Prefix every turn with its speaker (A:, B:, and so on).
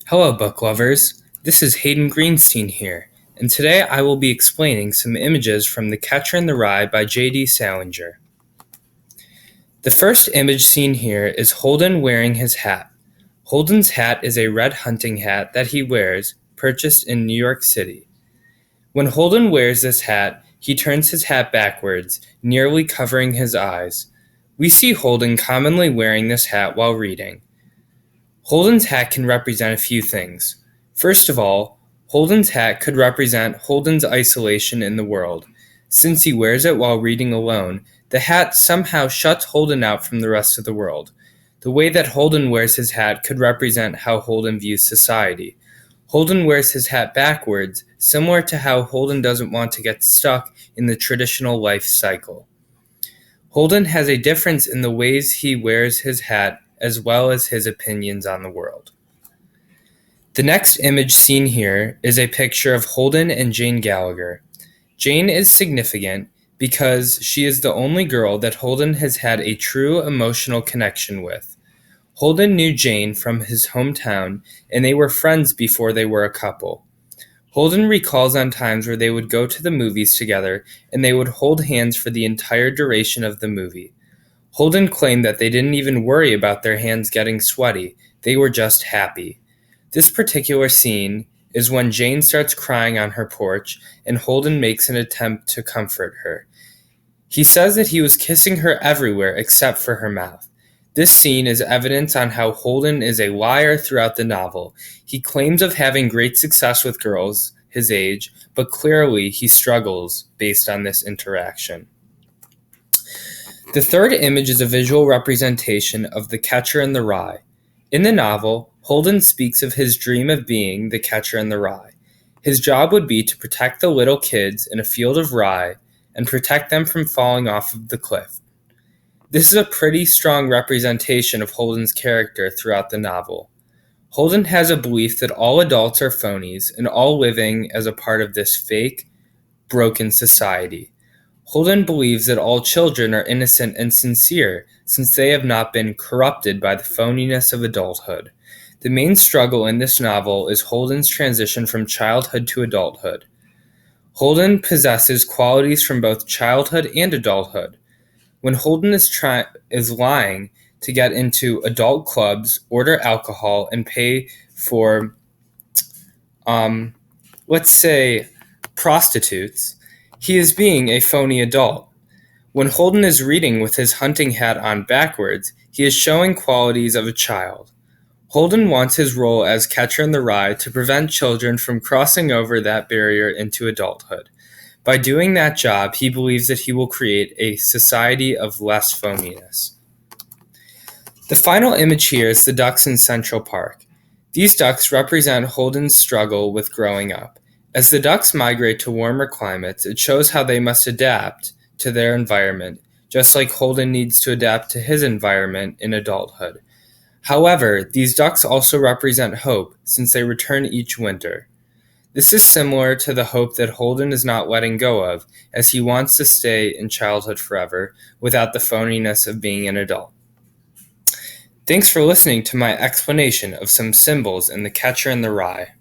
A: Hello, book lovers. This is Hayden Greenstein here, and today I will be explaining some images from The Catcher in the Rye by J.D. Salinger. The first image seen here is Holden wearing his hat. Holden's hat is a red hunting hat that he wears, purchased in New York City. When Holden wears this hat, he turns his hat backwards, nearly covering his eyes. We see Holden commonly wearing this hat while reading. Holden's hat can represent a few things. First of all, Holden's hat could represent Holden's isolation in the world. Since he wears it while reading alone, the hat somehow shuts Holden out from the rest of the world. The way that Holden wears his hat could represent how Holden views society. Holden wears his hat backwards, similar to how Holden doesn't want to get stuck in the traditional life cycle. Holden has a difference in the ways he wears his hat as well as his opinions on the world. The next image seen here is a picture of Holden and Jane Gallagher. Jane is significant because she is the only girl that Holden has had a true emotional connection with. Holden knew Jane from his hometown, and they were friends before they were a couple. Holden recalls on times where they would go to the movies together, and they would hold hands for the entire duration of the movie. Holden claimed that they didn't even worry about their hands getting sweaty, they were just happy. This particular scene is when Jane starts crying on her porch and Holden makes an attempt to comfort her. He says that he was kissing her everywhere except for her mouth. This scene is evidence on how Holden is a liar throughout the novel. He claims of having great success with girls his age, but clearly he struggles based on this interaction. The third image is a visual representation of the Catcher in the Rye. In the novel, Holden speaks of his dream of being the Catcher in the Rye. His job would be to protect the little kids in a field of rye and protect them from falling off of the cliff. This is a pretty strong representation of Holden's character throughout the novel. Holden has a belief that all adults are phonies and all living as a part of this fake, broken society. Holden believes that all children are innocent and sincere, since they have not been corrupted by the phoniness of adulthood. The main struggle in this novel is Holden's transition from childhood to adulthood. Holden possesses qualities from both childhood and adulthood. When Holden is lying to get into adult clubs, order alcohol, and pay for, let's say, prostitutes, he is being a phony adult. When Holden is reading with his hunting hat on backwards, he is showing qualities of a child. Holden wants his role as Catcher in the Rye to prevent children from crossing over that barrier into adulthood. By doing that job, he believes that he will create a society of less phoniness. The final image here is the ducks in Central Park. These ducks represent Holden's struggle with growing up. As the ducks migrate to warmer climates, it shows how they must adapt to their environment, just like Holden needs to adapt to his environment in adulthood. However, these ducks also represent hope, since they return each winter. This is similar to the hope that Holden is not letting go of, as he wants to stay in childhood forever, without the phoniness of being an adult. Thanks for listening to my explanation of some symbols in The Catcher in the Rye.